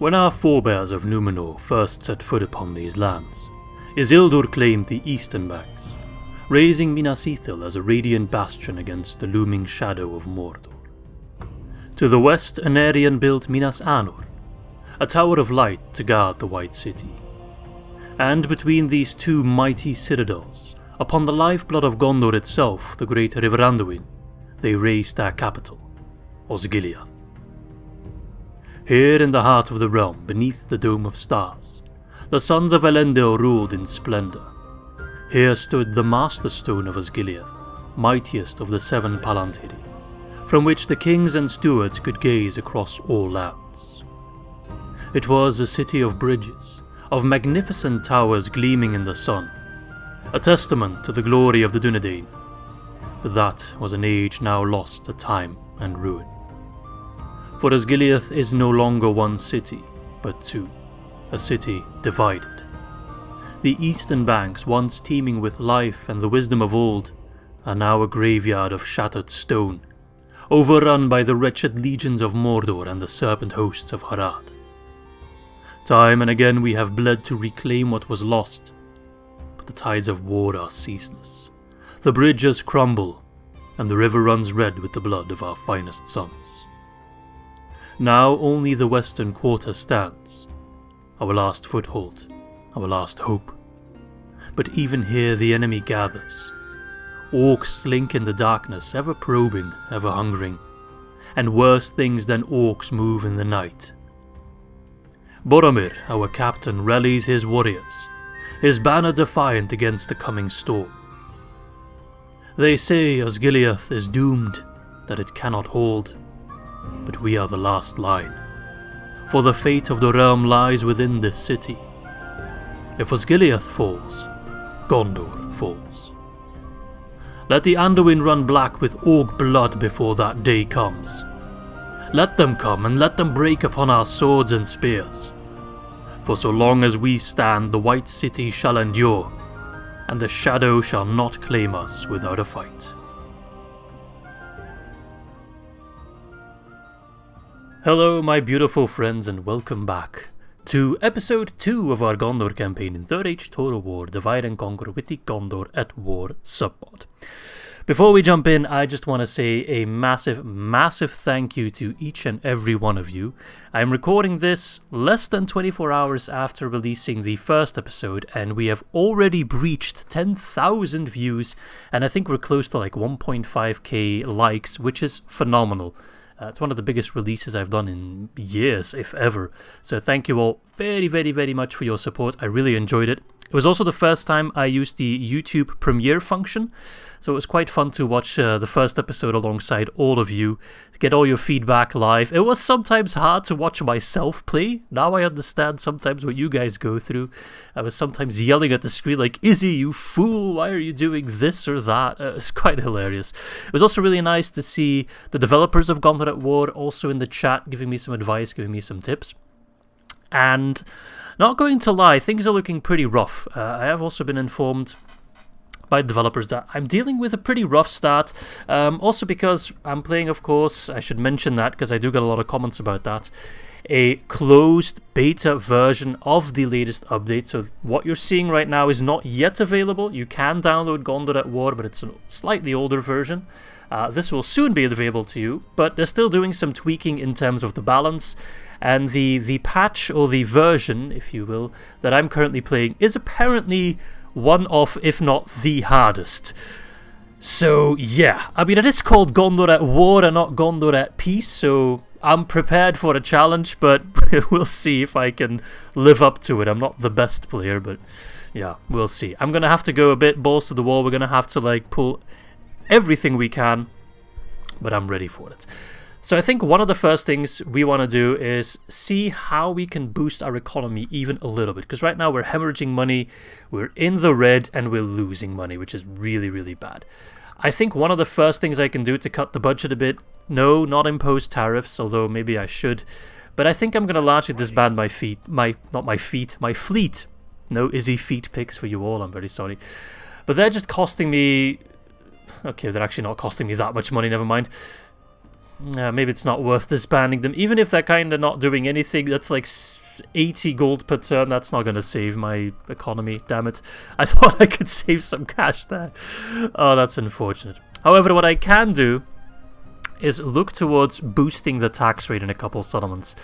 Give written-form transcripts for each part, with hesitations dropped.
When our forebears of Númenor first set foot upon these lands, Isildur claimed the eastern banks, raising Minas Ithil as a radiant bastion against the looming shadow of Mordor. To the west, Anárion built Minas Anor, a tower of light to guard the White City. And between these two mighty citadels, upon the lifeblood of Gondor itself, the great river Anduin, they raised their capital, Osgiliath. Here in the heart of the realm, beneath the dome of stars, the sons of Elendil ruled in splendour. Here stood the master stone of Osgiliath, mightiest of the 7 Palantiri, from which the kings and stewards could gaze across all lands. It was a city of bridges, of magnificent towers gleaming in the sun, a testament to the glory of the Dunedain, but that was an age now lost to time and ruin. For Osgiliath is no longer one city, but two, a city divided. The eastern banks, once teeming with life and the wisdom of old, are now a graveyard of shattered stone, overrun by the wretched legions of Mordor and the serpent hosts of Harad. Time and again we have bled to reclaim what was lost, but the tides of war are ceaseless. The bridges crumble, and the river runs red with the blood of our finest sons. Now only the western quarter stands, our last foothold, our last hope. But even here the enemy gathers. Orcs slink in the darkness, ever probing, ever hungering, and worse things than orcs move in the night. Boromir, our captain, rallies his warriors, his banner defiant against the coming storm. They say Osgiliath is doomed, that it cannot hold, but we are the last line, for the fate of the realm lies within this city. If Osgiliath falls, Gondor falls. Let the Anduin run black with orc blood before that day comes. Let them come, and let them break upon our swords and spears. For so long as we stand, the White City shall endure, and the shadow shall not claim us without a fight. Hello my beautiful friends, and welcome back to episode 2 of our Gondor campaign in 3rd Age Total War Divide and Conquer with the Gondor at War submod. Before we jump in, I just want to say a massive thank you to each and every one of you. I'm recording this less than 24 hours after releasing the first episode, and we have already breached 10,000 views, and I think we're close to like 1.5k likes, which is phenomenal. It's one of the biggest releases I've done in years, if ever. So thank you all very much for your support. I really enjoyed it. It was also the first time I used the YouTube Premiere function, so it was quite fun to watch the first episode alongside all of you, get all your feedback live. It was sometimes hard to watch myself play. Now I understand sometimes what you guys go through. I was sometimes yelling at the screen like, Izzy, you fool, why are you doing this or that? It's quite hilarious. It was also really nice to see the developers of Gondor at War also in the chat giving me some advice, giving me some tips. And not going to lie, things are looking pretty rough. I have also been informed by developers that I'm dealing with a pretty rough start. Also because I'm playing, of course, I should mention that because I do get a lot of comments about that, a closed beta version of the latest update. So what you're seeing right now is not yet available. You can download Gondor at War, but it's a slightly older version. This will soon be available to you, but they're still doing some tweaking in terms of the balance. And the patch, or the version, if you will, that I'm currently playing is apparently one of, if not the hardest. So, yeah. I mean, it is called Gondor at War and not Gondor at Peace, so I'm prepared for a challenge, but we'll see if I can live up to it. I'm not the best player, but yeah, we'll see. I'm going to have to go a bit balls to the wall. We're going to have to, like, pull everything we can, but I'm ready for it. So I think one of the first things we want to do is see how we can boost our economy even a little bit. Because right now we're hemorrhaging money, we're in the red, and we're losing money, which is really bad. I think one of the first things I can do to cut the budget a bit, no, not impose tariffs, although maybe I should. But I think I'm going to largely disband my fleet. No Izzy feet pics for you all, I'm very sorry. But they're just costing me... Okay, they're actually not costing me that much money, never mind. Maybe it's not worth disbanding them. Even if they're kind of not doing anything, that's like 80 gold per turn. That's not going to save my economy, damn it. I thought I could save some cash there. Oh, that's unfortunate. However, what I can do is look towards boosting the tax rate in a couple settlements.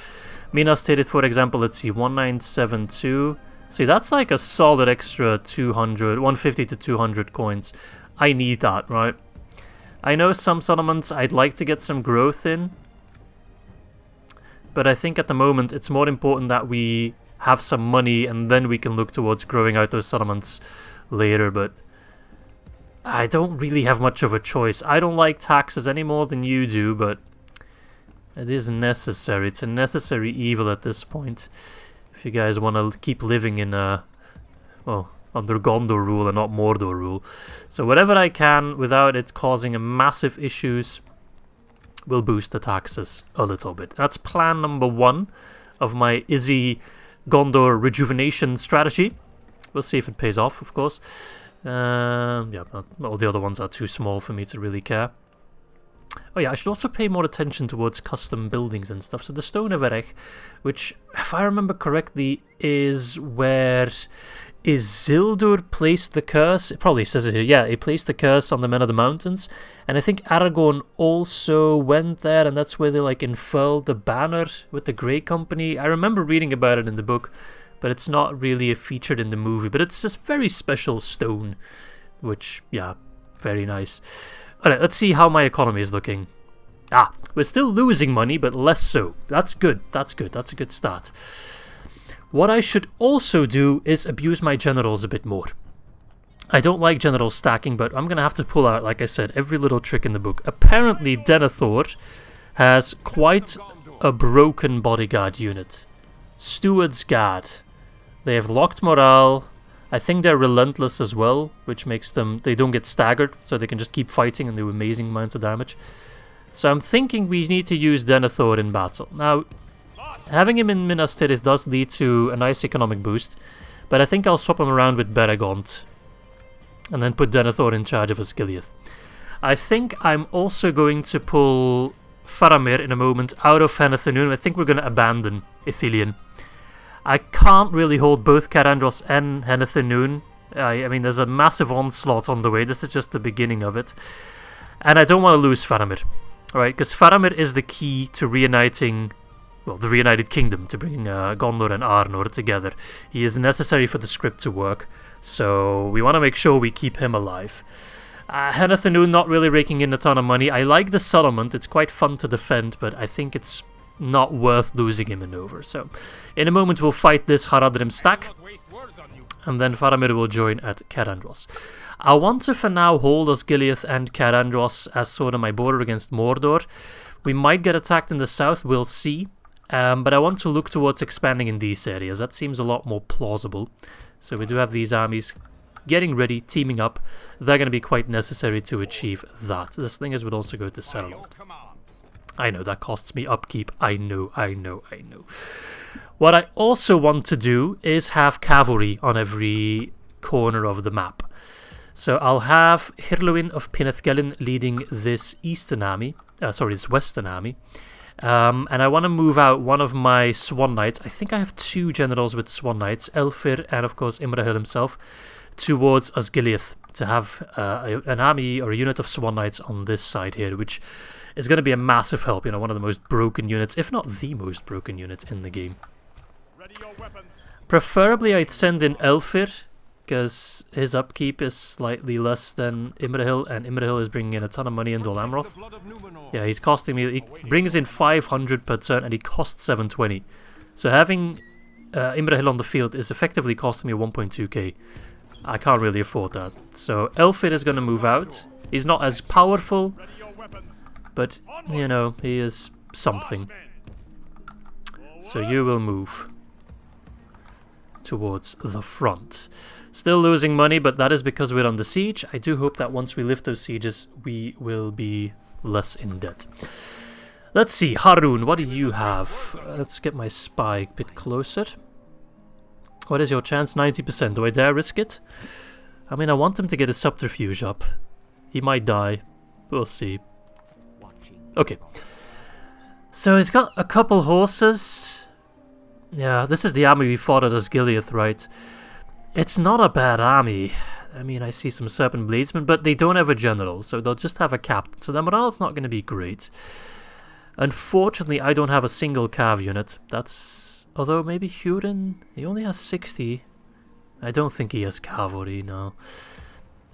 Minas Ithil, for example, let's see, 1972. See, that's like a solid extra 200, 150 to 200 coins. I need that, right? I know some settlements I'd like to get some growth in, but I think at the moment it's more important that we have some money and then we can look towards growing out those settlements later, but I don't really have much of a choice. I don't like taxes any more than you do, but it is necessary. It's a necessary evil at this point. If you guys want to keep living in well, under Gondor rule and not Mordor rule. So whatever I can without it causing massive issues will boost the taxes a little bit. That's plan number 1 of my Izzy Gondor rejuvenation strategy. We'll see if it pays off, of course. Yeah, all the other ones are too small for me to really care. Oh yeah, I should also pay more attention towards custom buildings and stuff. So the Stone of Erech, which, if I remember correctly, is where Isildur placed the curse. It probably says it here. Yeah, he placed the curse on the Men of the Mountains. And I think Aragorn also went there, and that's where they like unfurled the banner with the Grey Company. I remember reading about it in the book, but it's not really featured in the movie. But it's just very special stone, which, yeah, very nice. Alright, let's see how my economy is looking. Ah, we're still losing money, but less so. That's good, that's good, that's a good start. What I should also do is abuse my generals a bit more. I don't like general stacking, but I'm going to have to pull out, like I said, every little trick in the book. Apparently, Denethor has quite a broken bodyguard unit. Steward's Guard. They have locked morale. I think they're relentless as well, which makes them... They don't get staggered, so they can just keep fighting and do amazing amounts of damage. So I'm thinking we need to use Denethor in battle. Now, having him in Minas Tirith does lead to a nice economic boost, but I think I'll swap him around with Beregond, and then put Denethor in charge of Osgiliath. I think I'm also going to pull Faramir in a moment out of Anduin. I think we're going to abandon Ithilien. I can't really hold both Carandros and Anduin. I mean, there's a massive onslaught on the way. This is just the beginning of it. And I don't want to lose Faramir. Alright, because Faramir is the key to reuniting, well, the reunited kingdom, to bringing Gondor and Arnor together. He is necessary for the script to work, so we want to make sure we keep him alive. Anduin not really raking in a ton of money. I like the settlement, it's quite fun to defend, but I think it's not worth losing him over. So, in a moment we'll fight this Haradrim stack, and then Faramir will join at Carandros. I want to for now hold Osgiliath and Carandros as sort of my border against Mordor. We might get attacked in the south, we'll see. But I want to look towards expanding in these areas. That seems a lot more plausible. So we do have these armies getting ready, teaming up. They're going to be quite necessary to achieve that. The Slingers would also go to Saarland. I know, that costs me upkeep. I know. What I also want to do is have cavalry on every corner of the map. So I'll have Hirluin of Pinethgelin leading this eastern army. This western army. And I want to move out one of my Swan Knights. I think I have 2 generals with Swan Knights, Elfir and of course Imrahil himself, towards Osgiliath to have an army or a unit of Swan Knights on this side here, which is going to be a massive help. You know, one of the most broken units, if not the most broken unit in the game. Preferably I'd send in Elfir, because his upkeep is slightly less than Imrahil, and Imrahil is bringing in a ton of money in Dol Amroth. Yeah, he's costing me... He brings in 500 per turn, and he costs 720. So having Imrahil on the field is effectively costing me 1.2k. I can't really afford that. So Elfir is going to move out. He's not as powerful, but, you know, he is something. So you will move towards the front. Still losing money, but that is because we're under siege. I do hope that once we lift those sieges, we will be less in debt. Let's see, Harun, what do you have? Let's get my spy a bit closer. What is your chance? 90%. Do I dare risk it? I mean, I want him to get his subterfuge up. He might die. We'll see. Okay. So he's got a couple horses. Yeah, this is the army we fought at Osgiliath, right? It's not a bad army. I mean, I see some Serpent Bladesmen, but they don't have a general, so they'll just have a captain. So their morale's not going to be great. Unfortunately, I don't have a single cav unit. That's... Although, maybe Hurin? He only has 60. I don't think he has cavalry, no.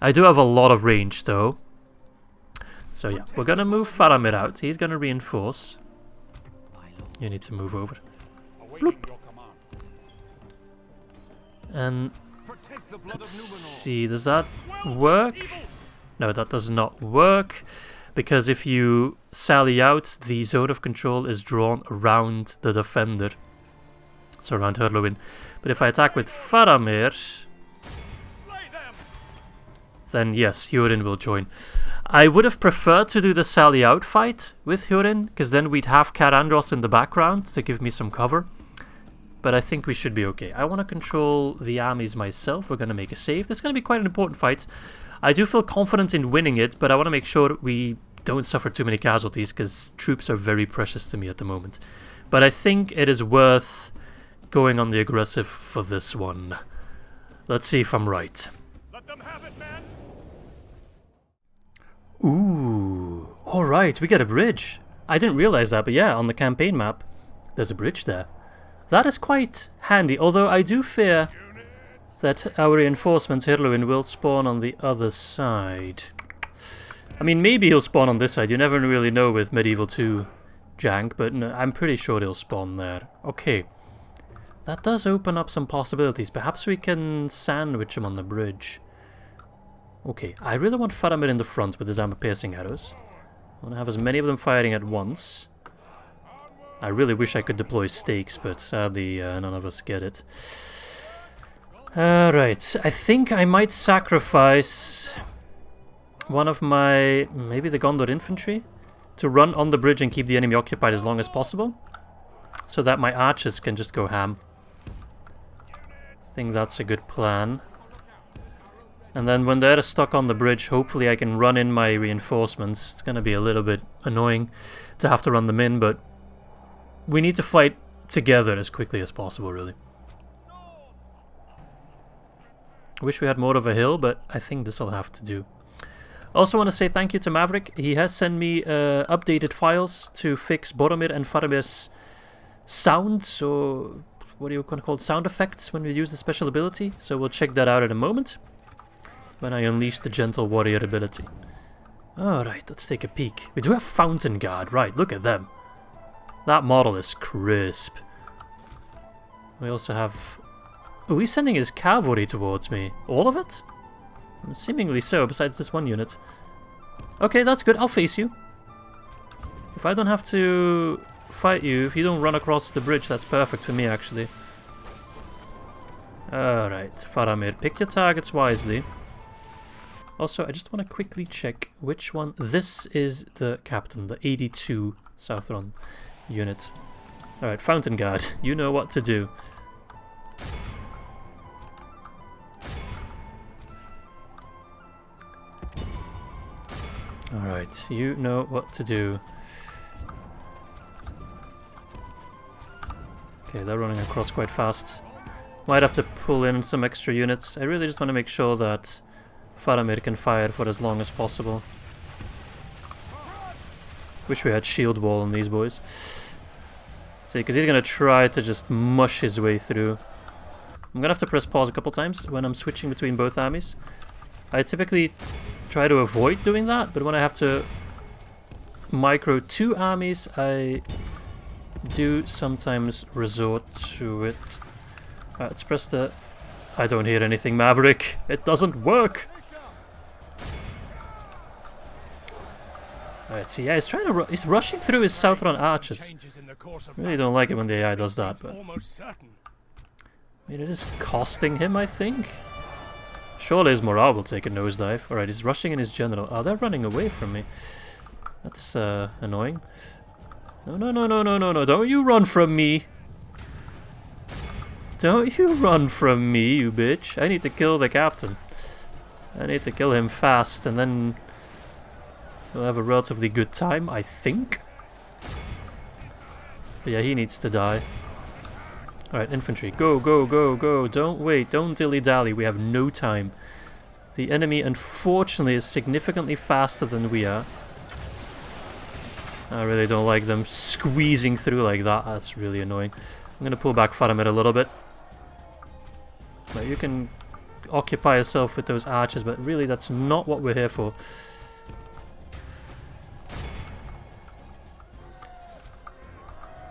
I do have a lot of range, though. So yeah, we're going to move Faramir out. He's going to reinforce. You need to move over. Bloop. And let's see, does that work? No, that does not work. Because if you sally out, the zone of control is drawn around the defender. So around Hurlwyn. But if I attack with Faramir, then yes, Hurin will join. I would have preferred to do the sally out fight with Hurin, because then we'd have Carandros in the background to give me some cover. But I think we should be okay. I want to control the armies myself. We're going to make a save. This is going to be quite an important fight. I do feel confident in winning it, but I want to make sure we don't suffer too many casualties, because troops are very precious to me at the moment. But I think it is worth going on the aggressive for this one. Let's see if I'm right. Let them have it, man. Ooh, alright, we get a bridge. I didn't realize that, but yeah, on the campaign map, there's a bridge there. That is quite handy, although I do fear that our reinforcements, Hurlwyn, will spawn on the other side. I mean, maybe he'll spawn on this side. You never really know with Medieval 2 jank, but no, I'm pretty sure he'll spawn there. Okay. That does open up some possibilities. Perhaps we can sandwich him on the bridge. Okay, I really want Faramir in the front with his armor-piercing arrows. I want to have as many of them firing at once. I really wish I could deploy stakes, but sadly none of us get it. Alright, I think I might sacrifice one of my... maybe the Gondor infantry? To run on the bridge and keep the enemy occupied as long as possible. So that my archers can just go ham. I think that's a good plan. And then when they're stuck on the bridge, hopefully I can run in my reinforcements. It's going to be a little bit annoying to have to run them in, but we need to fight together as quickly as possible, really. I wish we had more of a hill, but I think this will have to do. Also want to say thank you to Maverick. He has sent me updated files to fix Boromir and Faramir's sound, so what do you want to call it? Sound effects when we use the special ability. So we'll check that out in a moment when I unleash the Gentle Warrior ability. Alright, let's take a peek. We do have Fountain Guard, right, look at them. That model is crisp. We also have... oh, he's sending his cavalry towards me. All of it? Seemingly so, besides this one unit. Okay, that's good, I'll face you. If I don't have to fight you, if you don't run across the bridge, that's perfect for me, actually. Alright, Faramir, pick your targets wisely. Also, I just want to quickly check which one... this is the captain, the 82 Southron unit. Alright, Fountain Guard, you know what to do. Alright, you know what to do. Okay, they're running across quite fast. Might have to pull in some extra units. I really just want to make sure that Faramir can fire for as long as possible. Wish we had shield wall on these boys. See, because he's going to try to just mush his way through. I'm going to have to press pause a couple times when I'm switching between both armies. I typically try to avoid doing that, but when I have to micro two armies, I do sometimes resort to it. Let's press the... I don't hear anything, Maverick. It doesn't work. Alright, see, yeah, he's trying to... he's rushing through his Southron archers. Really don't like it when the AI does that, but... I mean, it is costing him, I think. Surely his morale will take a nosedive. Alright, he's rushing in his general. Oh, they're running away from me. That's annoying. No, no, no, no, no, no, no. Don't you run from me. Don't you run from me, you bitch. I need to kill the captain. I need to kill him fast, and then we'll have a relatively good time, I think. But yeah, he needs to die. Alright, infantry. Go, go, go, go. Don't wait. Don't dilly-dally. We have no time. The enemy, unfortunately, is significantly faster than we are. I really don't like them squeezing through like that. That's really annoying. I'm going to pull back Faramir a little bit. But you can occupy yourself with those archers, but really that's not what we're here for.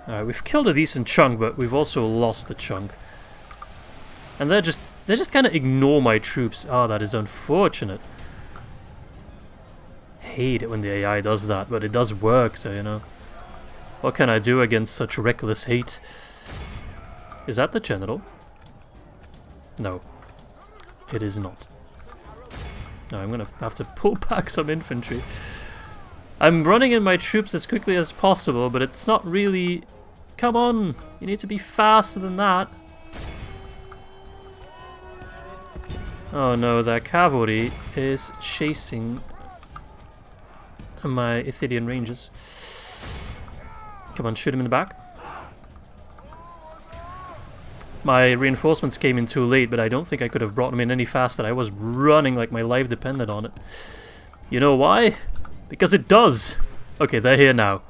Alright, we've killed a decent chunk, but we've also lost a chunk. And they just kind of ignore my troops. Oh, that is unfortunate. Hate it when the AI does that, but it does work, so you know. What can I do against such reckless hate? Is that the general? No. It is not. No, I'm gonna have to pull back some infantry. I'm running in my troops as quickly as possible, but it's not really... Come on! You need to be faster than that. Oh no, that cavalry is chasing my Ithilian rangers. Come on, shoot him in the back. My reinforcements came in too late, but I don't think I could have brought them in any faster. I was running like my life depended on it. You know why? Because it does! Okay, they're here now.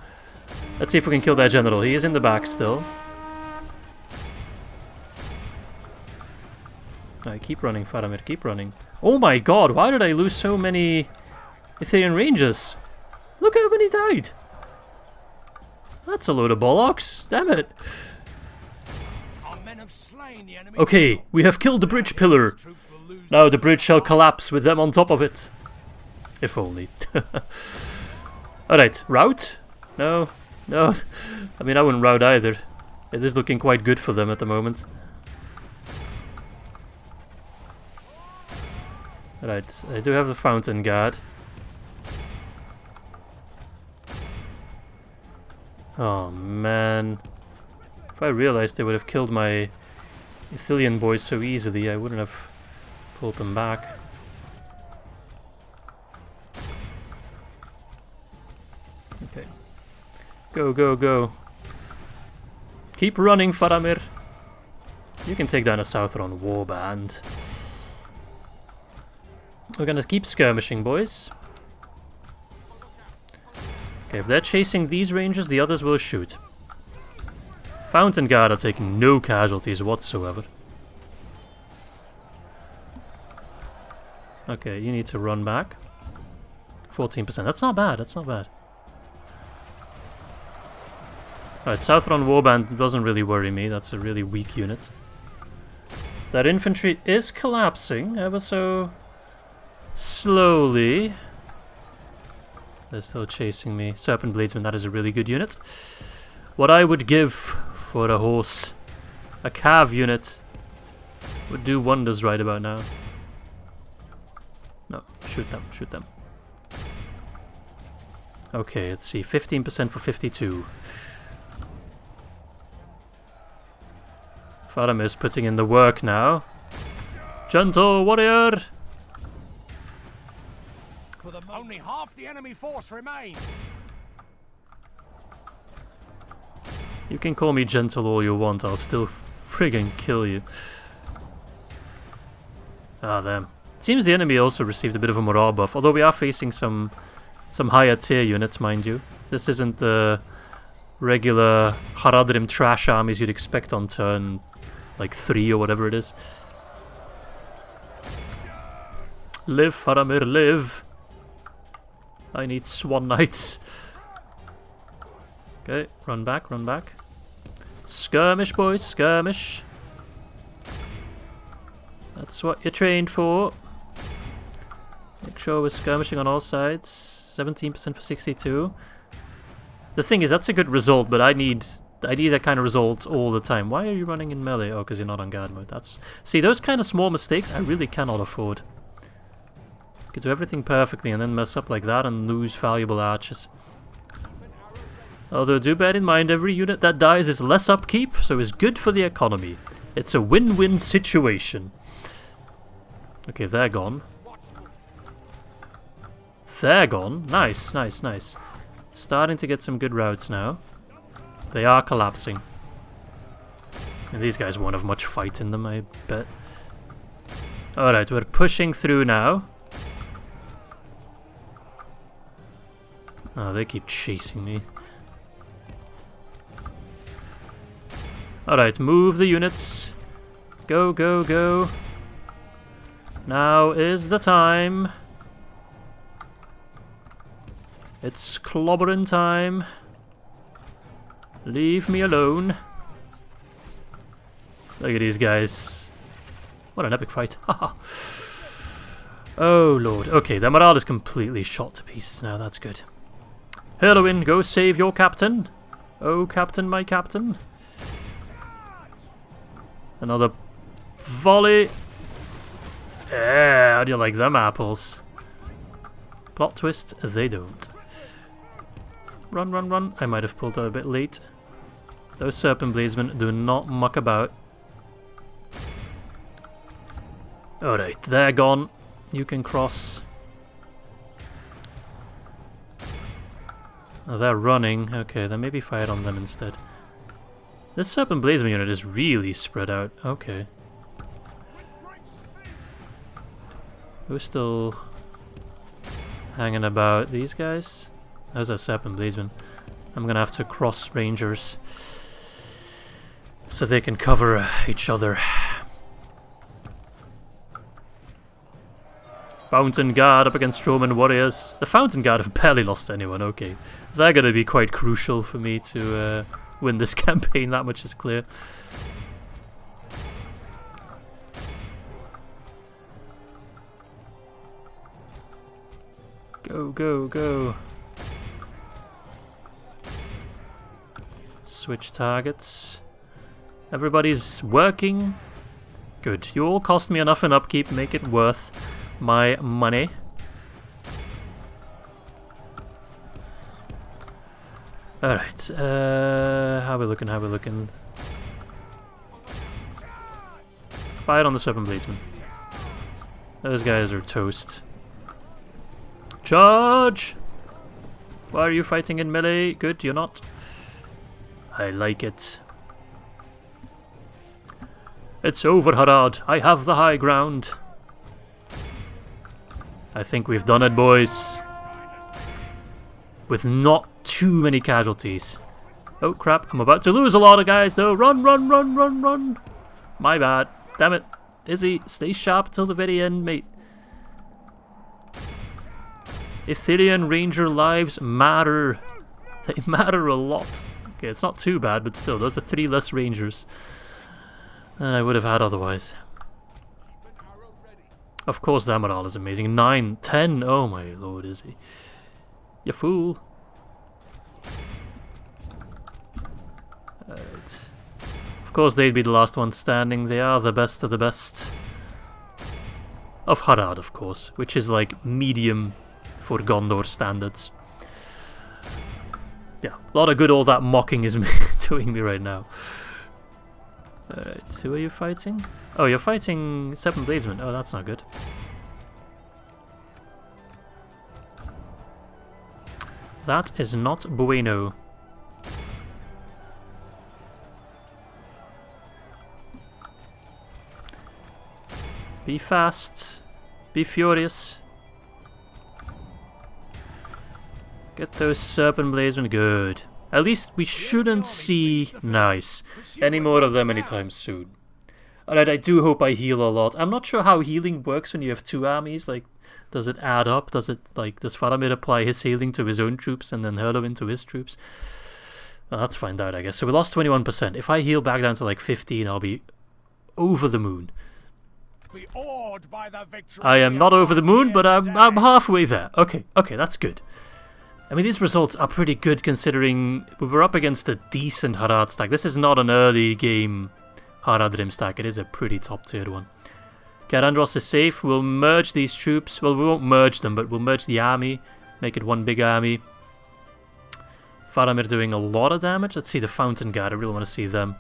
Let's see if we can kill that general. He is in the back still. Alright, keep running, Faramir, keep running. Oh my god, why did I lose so many Ithilian rangers? Look how many died! That's a load of bollocks, damn it! Okay, we have killed the bridge pillar. Now the bridge shall collapse with them on top of it. If only. Alright, rout? No, no. I mean, I wouldn't rout either. It is looking quite good for them at the moment. Right, I do have the fountain guard. Oh man. If I realized they would have killed my Ithilian boys so easily, I wouldn't have pulled them back. Okay. Go, go, go. Keep running, Faramir. You can take down a Southron warband. We're gonna keep skirmishing, boys. Okay, if they're chasing these rangers, the others will shoot. Fountain Guard are taking no casualties whatsoever. Okay, you need to run back. 14%. That's not bad, that's not bad. Alright, Southron Warband doesn't really worry me. That's a really weak unit. That infantry is collapsing ever so slowly. They're still chasing me. Serpent Bladesman, that is a really good unit. What I would give for a horse, a cav unit, would do wonders right about now. No, shoot them, shoot them. Okay, let's see, 15% for 52. Faramir's putting in the work now. Gentle warrior! Only half the enemy force remains. You can call me gentle all you want, I'll still friggin' kill you. Ah, damn. It seems the enemy also received a bit of a morale buff, although we are facing some higher tier units, mind you. This isn't the regular Haradrim trash armies you'd expect on turn like 3 or whatever it is. Live, Faramir, live! I need Swan Knights. Okay, run back, run back. Skirmish, boys, skirmish. That's what you're trained for. Make sure we're skirmishing on all sides. 17% for 62. The thing is, that's a good result, but I need that kind of result all the time. Why are you running in melee? Oh, because you're not on guard mode. See, those kind of small mistakes I really cannot afford. You could do everything perfectly and then mess up like that and lose valuable archers. Although do bear in mind, every unit that dies is less upkeep, so is good for the economy. It's a win-win situation. Okay, they're gone. They're gone. Nice, nice, nice. Starting to get some good routes now. They are collapsing. And these guys won't have much fight in them, I bet. Alright, we're pushing through now. Oh, they keep chasing me. Alright, move the units. Go, go, go. Now is the time. It's clobbering time. Leave me alone. Look at these guys. What an epic fight. Haha. Oh lord. Okay, the morale is completely shot to pieces now. That's good. Anduin, go save your captain. Oh, captain, my captain. Another volley. Yeah, how do you like them apples? Plot twist, they don't. Run, run, run. I might have pulled out a bit late. Those serpent bladesmen do not muck about. Alright, they're gone. You can cross. Oh, they're running. Okay, then maybe fire on them instead. This serpent bladesman unit is really spread out. Okay. Who's still hanging about? These guys? There's a serpent bladesman. I'm gonna have to cross rangers so they can cover each other. Fountain Guard up against Roman warriors. The Fountain Guard have barely lost anyone, okay. They're going to be quite crucial for me to win this campaign, that much is clear. Go, go, go. Switch targets. Everybody's working. Good. You all cost me enough in upkeep, make it worth my money. Alright, how we looking, how we looking? Fire on the serpent bladesman. Those guys are toast. Charge! Why are you fighting in melee? Good, you're not. I like it. It's over, Harad. I have the high ground. I think we've done it, boys. With not too many casualties. Oh crap, I'm about to lose a lot of guys though. Run, run, run, run, run. My bad. Damn it. Izzy, stay sharp till the very end, mate. Ithilian Ranger lives matter. They matter a lot. Okay, it's not too bad, but still, those are 3 less Rangers than I would have had otherwise. Of course, that morale is amazing. 9, 10. Oh my lord, Izzy. You fool. Right. Of course, they'd be the last one standing. They are the best of the best. Of Harad, of course. Which is like medium for Gondor standards. Yeah, a lot of good all that mocking is doing me right now. Alright, who are you fighting? Oh, you're fighting Serpent Bladesman. Oh, that's not good. That is not bueno. Be fast. Be furious. Get those Serpent Bladesmen. Good. At least we shouldn't see, nice, any more of them anytime soon. Alright, I do hope I heal a lot. I'm not sure how healing works when you have 2 armies. Like, does it add up? Does Faramir apply his healing to his own troops and then Anduin to his troops? Well, let's find out, I guess. So we lost 21%. If I heal back down to like 15, I'll be over the moon. Be awed by the victory. I am not over the moon, but I'm halfway there. Okay, that's good. I mean, these results are pretty good considering we were up against a decent Harad stack. This is not an early game Haradrim stack. It is a pretty top tier one. Garandros is safe. We'll merge these troops. Well, we won't merge them, but we'll merge the army. Make it one big army. Faramir doing a lot of damage. Let's see the Fountain Guard. I really want to see them.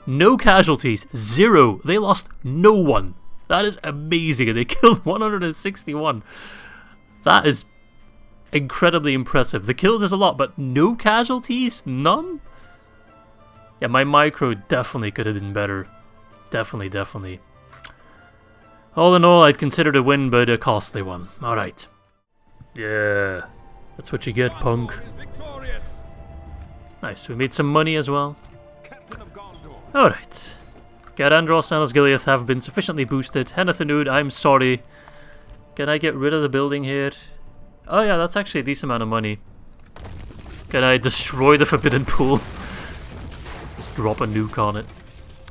No casualties. 0. They lost no one. That is amazing. And they killed 161. That is incredibly impressive. The kills is a lot, but no casualties? None? Yeah, my micro definitely could have been better. Definitely, definitely. All in all, I'd consider the win, but a costly one. Alright. Yeah. That's what you get, punk. Nice, we made some money as well. Alright. Garandros and Osgiliath have been sufficiently boosted. Henethanud, I'm sorry. Can I get rid of the building here? Oh yeah, that's actually a decent amount of money. Can I destroy the Forbidden Pool? Just drop a nuke on it.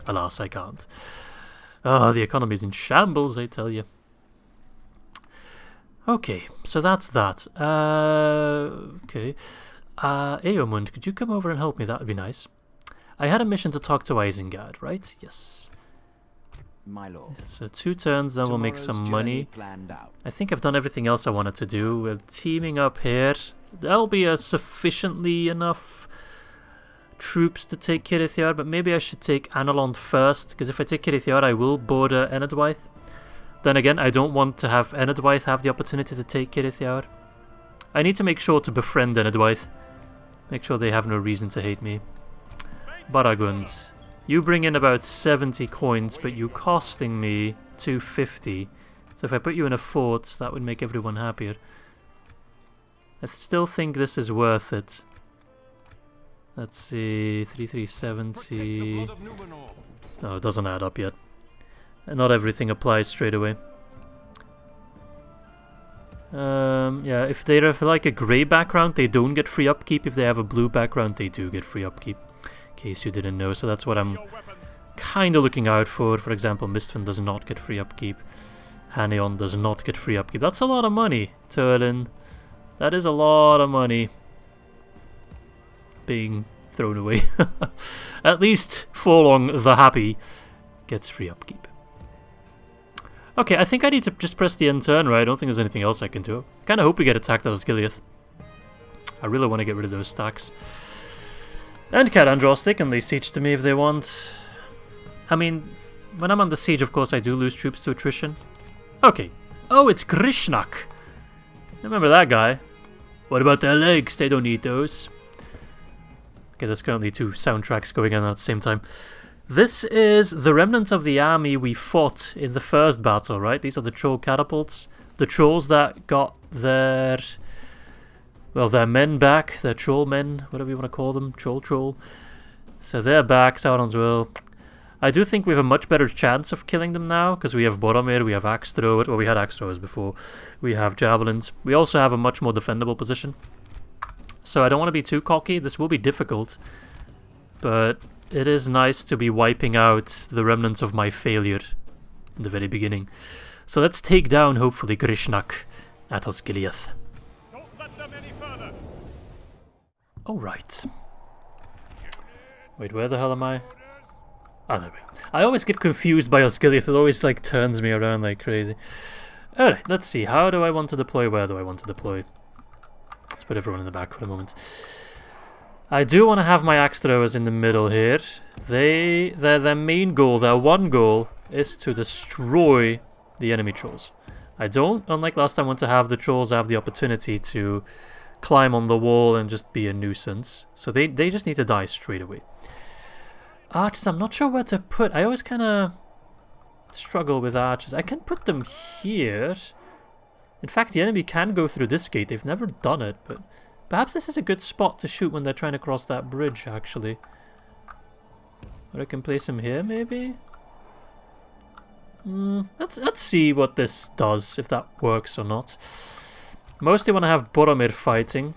Alas, I can't. Ah, the economy's in shambles, I tell you. Okay, so that's that. Okay. Eomund, could you come over and help me? That would be nice. I had a mission to talk to Isengard, right? Yes. My lord. So 2 turns, then we'll make some money. I think I've done everything else I wanted to do. We're teaming up here. There'll be a sufficiently enough troops to take Cirith, but maybe I should take Annaland first, because if I take Cirith, I will border Enedwaith. Then again, I don't want to have Enedwaith have the opportunity to take Cirith. I need to make sure to befriend Enedwaith. Make sure they have no reason to hate me. Baragund, you bring in about 70 coins, but you're costing me 250. So if I put you in a fort, that would make everyone happier. I still think this is worth it. Let's see, 3370. No, it doesn't add up yet. And not everything applies straight away. Yeah, if they have like a grey background, they don't get free upkeep. If they have a blue background, they do get free upkeep. In case you didn't know, so that's what I'm kind of looking out for. For example, Mistfin does not get free upkeep. Hanion does not get free upkeep. That's a lot of money, Turlin. That is a lot of money being thrown away. At least Forlong the Happy gets free upkeep. Okay, I think I need to just press the end turn, right? I don't think there's anything else I can do. I kind of hope we get attacked out of Osgiliath. I really want to get rid of those stacks. And Carandros, they can lay siege to me if they want. I mean, when I'm under siege, of course, I do lose troops to attrition. Okay. Oh, it's Grishnak. Remember that guy. What about their legs? They don't need those. Okay, there's currently 2 soundtracks going on at the same time. This is the remnant of the army we fought in the first battle, right? These are the troll catapults. The trolls that got their... well, their men back. Their troll men, whatever you want to call them. Troll. So they're back, Sauron's will. I do think we have a much better chance of killing them now, because we have Boromir, we have Axe Thrower. Well, we had Axe Throwers before. We have Javelins. We also have a much more defendable position. So I don't want to be too cocky. This will be difficult. But it is nice to be wiping out the remnants of my failure in the very beginning. So let's take down, hopefully, Grishnak at Osgiliath. Don't let them any further. Alright. Wait, where the hell am I? Ah, there we go. I always get confused by Osgiliath. It always, like, turns me around like crazy. Alright, let's see. How do I want to deploy? Where do I want to deploy? Let's put everyone in the back for a moment. I do want to have my axe throwers in the middle here. Their main goal, their one goal, is to destroy the enemy trolls. I don't, unlike last time, want to have the trolls have the opportunity to climb on the wall and just be a nuisance. So they just need to die straight away. Archers, I'm not sure where to put. I always kind of struggle with archers. I can put them here. In fact, the enemy can go through this gate. They've never done it, but perhaps this is a good spot to shoot when they're trying to cross that bridge, actually. Or I can place them here, maybe? Let's see what this does, if that works or not. Mostly want to have Boromir fighting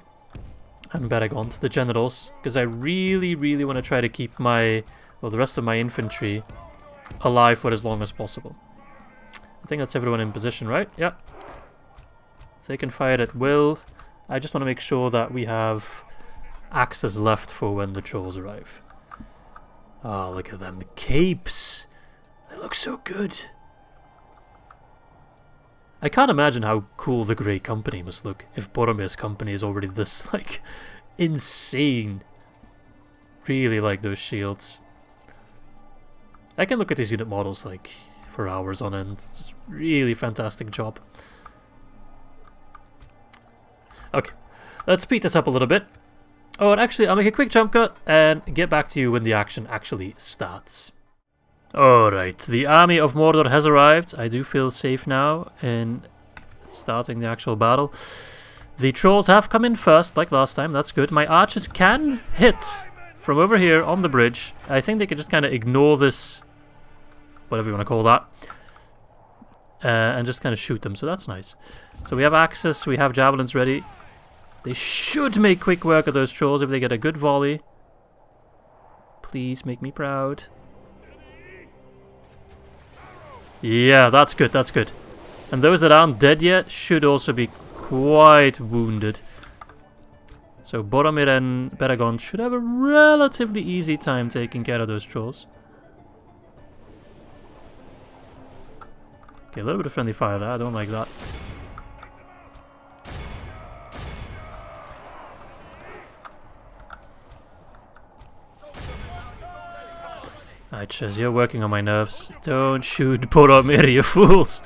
and Beregond, the generals, because I really want to try to keep my, well, the rest of my infantry alive for as long as possible. I think that's everyone in position, right? Yep. They can fire at will. I just want to make sure that we have axes left for when the trolls arrive. Oh, look at them. The capes! They look so good. I can't imagine how cool the Grey Company must look if Boromir's company is already this, like, insane. Really like those shields. I can look at these unit models, like, for hours on end. It's a really fantastic job. Okay, let's speed this up a little bit. Oh, and actually, I'll make a quick jump cut and get back to you when the action actually starts. Alright, the army of Mordor has arrived. I do feel safe now in starting the actual battle. The trolls have come in first, like last time. That's good. My archers can hit from over here on the bridge. I think they can just kind of ignore this, whatever you want to call that, and just kind of shoot them. So that's nice. So we have axes, we have javelins ready. They should make quick work of those trolls if they get a good volley. Please make me proud. Yeah, that's good, that's good. And those that aren't dead yet should also be quite wounded. So Boromir and Baragon should have a relatively easy time taking care of those trolls. Okay, a little bit of friendly fire there, I don't like that. Alright, Chaz, you're working on my nerves. Don't shoot Boromir, you fools!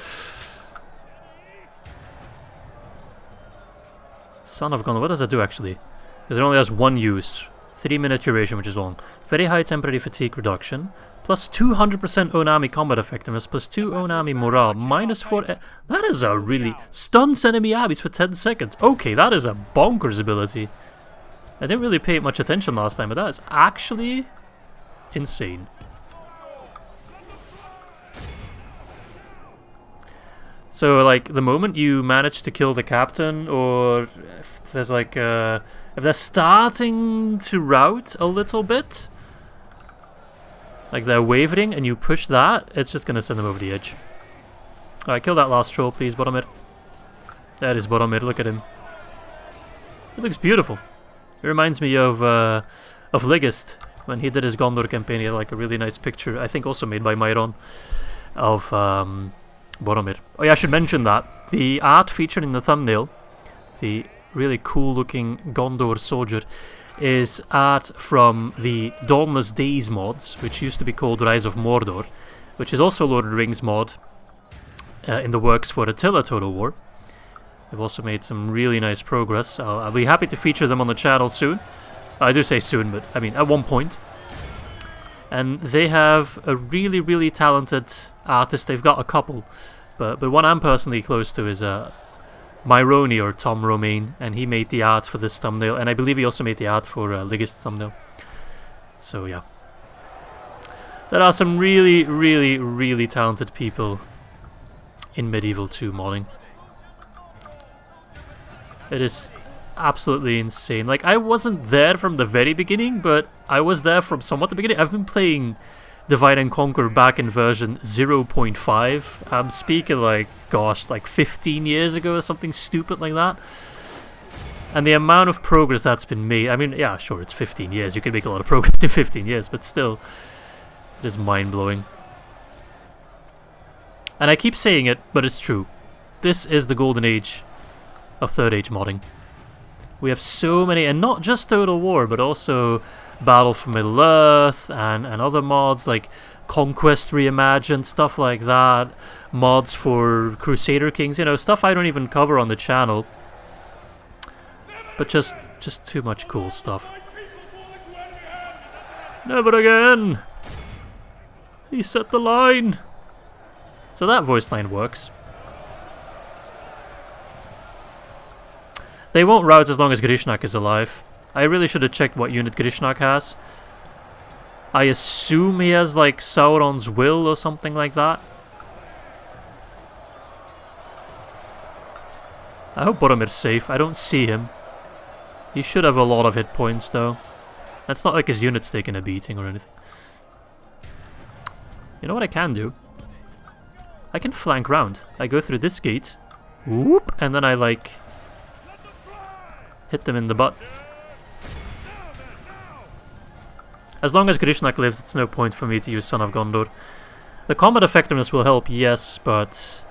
Son of Gondor, what does that do actually? Because it only has one use. 3-minute duration, which is long. Very high temporary fatigue reduction. Plus 200% Onami combat effectiveness. Plus 2 Onami morale. Minus 4... That is a really... Stuns enemy armies for 10 seconds. Okay, that is a bonkers ability. I didn't really pay much attention last time, but that is actually insane. So, like, the moment you manage to kill the captain, or if there's like, if they're starting to rout a little bit, like they're wavering, and you push that, it's just gonna send them over the edge. Alright, kill that last troll, please, Boromir. That is Boromir, look at him. It looks beautiful. It reminds me of Ligist, when he did his Gondor campaign. He had like a really nice picture, I think also made by Myron, of Boromir. Oh yeah, I should mention that the art featured in the thumbnail, the really cool looking Gondor soldier, is art from the Dawnless Days mods, which used to be called Rise of Mordor, which is also a Lord of the Rings mod in the works for Attila Total War. They've also made some really nice progress. I'll be happy to feature them on the channel soon. I do say soon, but I mean at one point. And they have a really, really talented artist. They've got a couple, but one I'm personally close to is Myroni, or Tom Romaine, and he made the art for this thumbnail, and I believe he also made the art for Ligist's thumbnail. So yeah, there are some really, really, really talented people in Medieval 2 modding. It is absolutely insane. Like, I wasn't there from the very beginning, but I was there from somewhat the beginning. I've been playing Divide and Conquer back in version 0.5. I'm speaking like, gosh, like 15 years ago or something stupid like that. And the amount of progress that's been made, I mean, yeah, sure, it's 15 years. You can make a lot of progress in 15 years, but still, it is mind-blowing. And I keep saying it, but it's true. This is the golden age of Third Age modding. We have so many, and not just Total War, but also Battle for Middle-earth and other mods like Conquest Reimagined, stuff like that. Mods for Crusader Kings, you know, stuff I don't even cover on the channel. But just too much cool stuff. Never again! He set the line! So that voice line works. They won't rout as long as Grishnak is alive. I really should have checked what unit Grishnak has. I assume he has like Sauron's Will or something like that. I hope Boromir's safe. I don't see him. He should have a lot of hit points though. It's not like his unit's taking a beating or anything. You know what I can do? I can flank round. I go through this gate, whoop, and then I like hit them in the butt. As long as Grishnak lives, it's no point for me to use Son of Gondor. The combat effectiveness will help, yes, but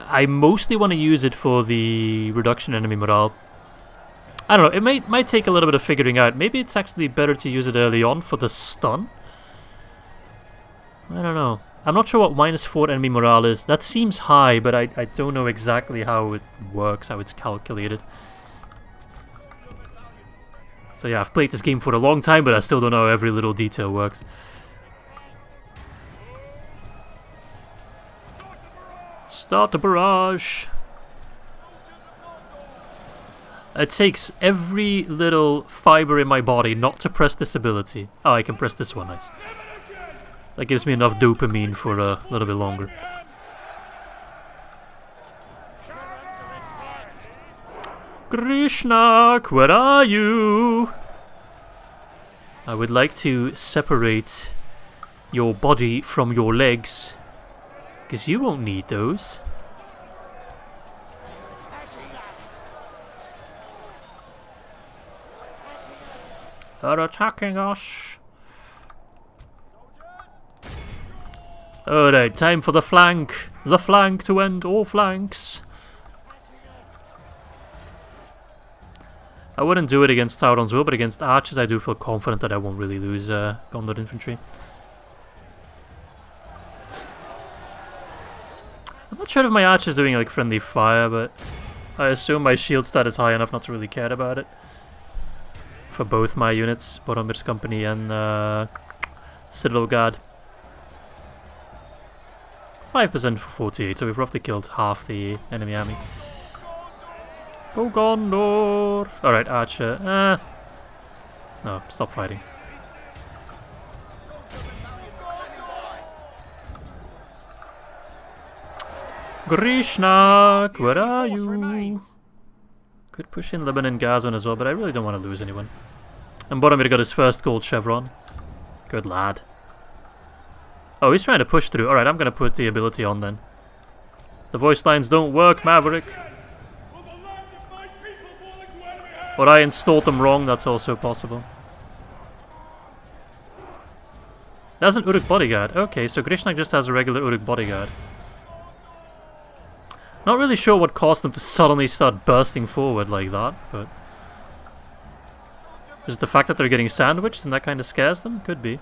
I mostly want to use it for the reduction in enemy morale. I don't know, it might take a little bit of figuring out. Maybe it's actually better to use it early on for the stun. I don't know. I'm not sure what -4 enemy morale is. That seems high, but I don't know exactly how it works, how it's calculated. So yeah, I've played this game for a long time, but I still don't know how every little detail works. Start the barrage. It takes every little fiber in my body not to press this ability. Oh, I can press this one, nice. That gives me enough dopamine for a little bit longer. Grishnak, where are you? I would like to separate your body from your legs, because you won't need those. They're attacking us. Alright, time for the flank. The flank to end all flanks. I wouldn't do it against Sauron's will, but against archers I do feel confident that I won't really lose Gondor infantry. I'm not sure if my archer's doing like friendly fire, but I assume my shield stat is high enough not to really care about it. For both my units, Boromir's company and Citadel Guard. 5% for 48, so we've roughly killed half the enemy army. Go Gondor! Alright, Archer. No, stop fighting. Grishnak, where are you? Could push in Lebanon Gazan as well, but I really don't want to lose anyone. And Boromir got his first gold chevron. Good lad. Oh, he's trying to push through. Alright, I'm going to put the ability on then. The voice lines don't work, Maverick. Or I installed them wrong, that's also possible. That's an Uruk bodyguard. Okay, so Grishnak just has a regular Uruk bodyguard. Not really sure what caused them to suddenly start bursting forward like that, but... Is it the fact that they're getting sandwiched and that kind of scares them? Could be.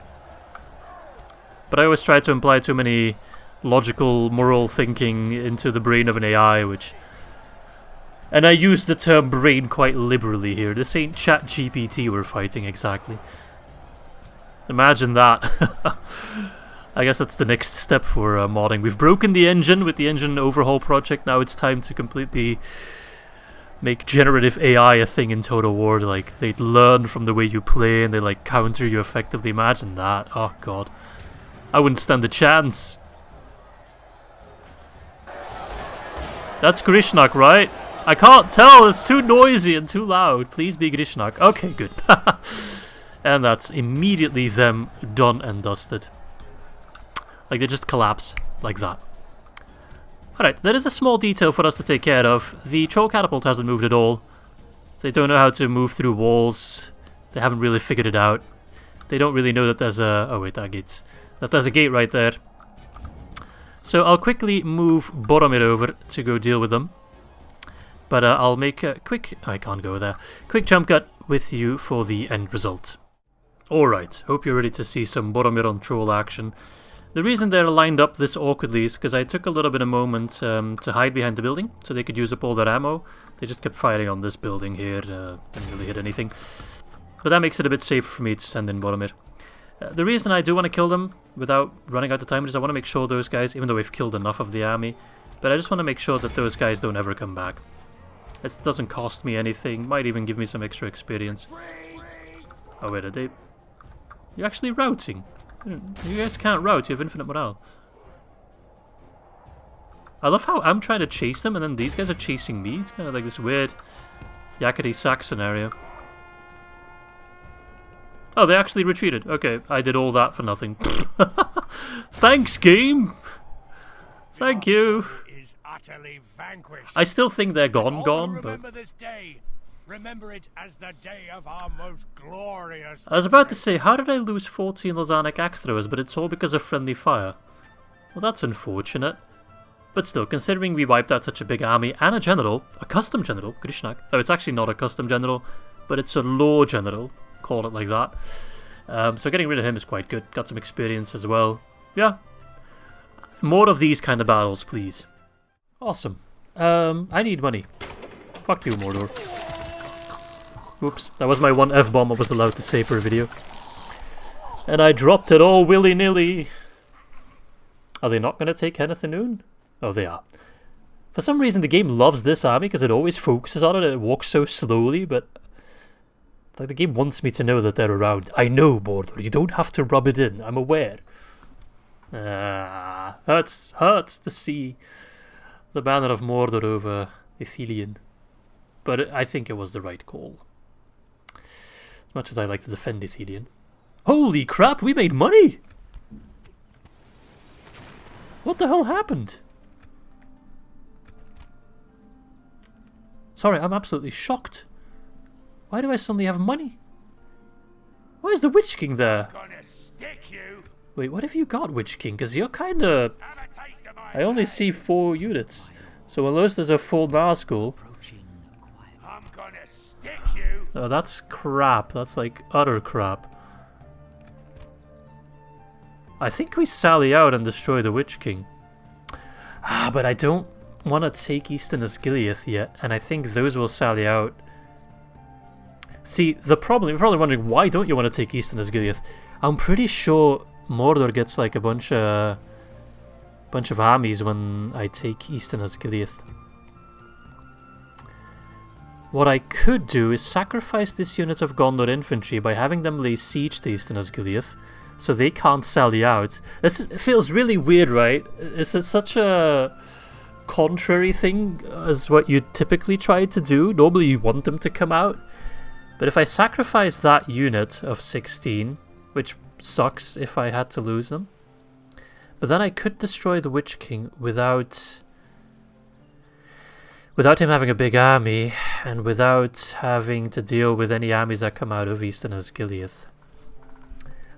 But I always try to imply too many logical, moral thinking into the brain of an AI, which... And I use the term brain quite liberally here. This ain't ChatGPT we're fighting exactly. Imagine that. I guess that's the next step for modding. We've broken the engine with the engine overhaul project. Now it's time to completely make generative AI a thing in Total War. Like, they learn from the way you play and they like counter you effectively. Imagine that. Oh god. I wouldn't stand a chance. That's Grishnak, right? I can't tell. It's too noisy and too loud. Please be Grishnak. Okay, good. And that's immediately them done and dusted. Like, they just collapse like that. Alright, there is a small detail for us to take care of. The troll catapult hasn't moved at all. They don't know how to move through walls. They haven't really figured it out. They don't really know that there's a... Oh wait, that there's a gate right there. So I'll quickly move Boromir over to go deal with them. But I'll make a quick... I can't go there. Quick jump cut with you for the end result. Alright, hope you're ready to see some Boromir on troll action. The reason they're lined up this awkwardly is because I took a little bit of moment to hide behind the building so they could use up all their ammo. They just kept firing on this building here, didn't really hit anything. But that makes it a bit safer for me to send in Boromir. The reason I do want to kill them without running out of time is I want to make sure those guys, even though we've killed enough of the army, but I just want to make sure that those guys don't ever come back. It doesn't cost me anything, might even give me some extra experience. Oh wait, are they... You're actually routing? You guys can't route, you have infinite morale. I love how I'm trying to chase them and then these guys are chasing me. It's kind of like this weird yakety sack scenario. Oh, they actually retreated. Okay, I did all that for nothing. Thanks, game! Thank you! I still think they're gone, but... This day. Remember it as the day of our most glorious... I was about to say, how did I lose 14 Lozanic axe throwers, but it's all because of friendly fire? Well, that's unfortunate. But still, considering we wiped out such a big army and a general, a custom general, Grishnak. Oh, it's actually not a custom general, but it's a lore general. Call it like that. So getting rid of him is quite good. Got some experience as well. Yeah. More of these kind of battles, please. Awesome. I need money. Fuck you, Mordor. Whoops, that was my one F-bomb I was allowed to say per video. And I dropped it all willy-nilly. Are they not going to take Anduin? Oh, they are. For some reason, the game loves this army because it always focuses on it and it walks so slowly, but it's like the game wants me to know that they're around. I know, Mordor. You don't have to rub it in. I'm aware. Hurts to see the banner of Mordor over Ithilien. But I think it was the right call. As much as I like to defend Ithilien. Holy crap, we made money! What the hell happened? Sorry, I'm absolutely shocked. Why do I suddenly have money? Why is the Witch King there? Gonna stick you. Wait, what have you got, Witch King? Because you're kinda... Have a taste of my I only see 4 units. So unless there's a full Nazgul... I'm gonna stick you. Oh, that's crap. That's like utter crap. I think we sally out and destroy the Witch King. But I don't want to take Eastern Osgiliath yet, and I think those will sally out. See, the problem, you're probably wondering, why don't you want to take Eastern Osgiliath? I'm pretty sure Mordor gets like a bunch of armies when I take Eastern Osgiliath. What I could do is sacrifice this unit of Gondor infantry by having them lay siege to Eastern Osgiliath, so they can't sally out. It feels really weird, right? It's such a contrary thing as what you typically try to do. Normally you want them to come out. But if I sacrifice that unit of 16, which sucks if I had to lose them, but then I could destroy the Witch King without him having a big army, and without having to deal with any armies that come out of Eastern Osgiliath.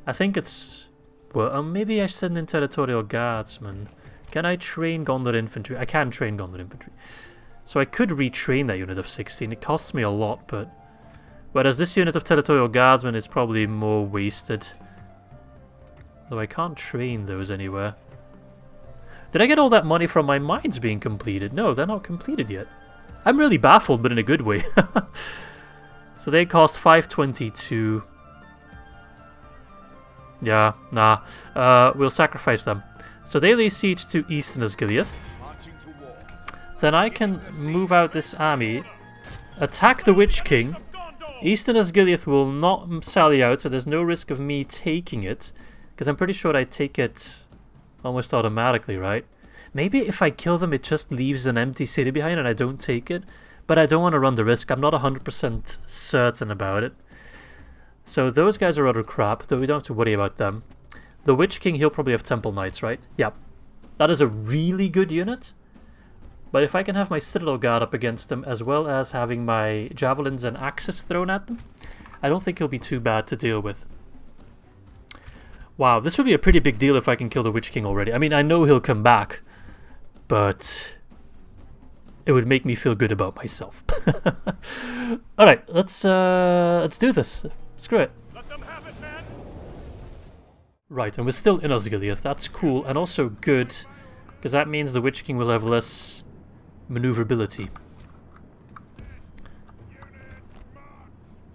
I think it's... Well, maybe I send in Territorial Guardsmen. Can I train Gondor infantry? I can train Gondor infantry. So I could retrain that unit of 16. It costs me a lot, but... Whereas this unit of Territorial Guardsmen is probably more wasted. Though I can't train those anywhere. Did I get all that money from my mines being completed? No, they're not completed yet. I'm really baffled, but in a good way. So they cost 522. Yeah, nah. We'll sacrifice them. So they lay siege to Eastern Osgiliath. Then I can move out this army, attack the Witch King. Eastern Osgiliath will not sally out, so there's no risk of me taking it. Because I'm pretty sure I take it almost automatically, right? Maybe if I kill them, it just leaves an empty city behind and I don't take it. But I don't want to run the risk. I'm not 100% certain about it. So those guys are utter crap, though we don't have to worry about them. The Witch King, he'll probably have Temple Knights, right? Yeah. That is a really good unit. But if I can have my Citadel Guard up against them, as well as having my Javelins and Axes thrown at them, I don't think he'll be too bad to deal with. Wow, this would be a pretty big deal if I can kill the Witch King already. I mean, I know he'll come back, but it would make me feel good about myself. Alright, let's do this. Screw it. Let them have it, man. Right, and we're still in Osgiliath. That's cool, and also good, because that means the Witch King will have less maneuverability.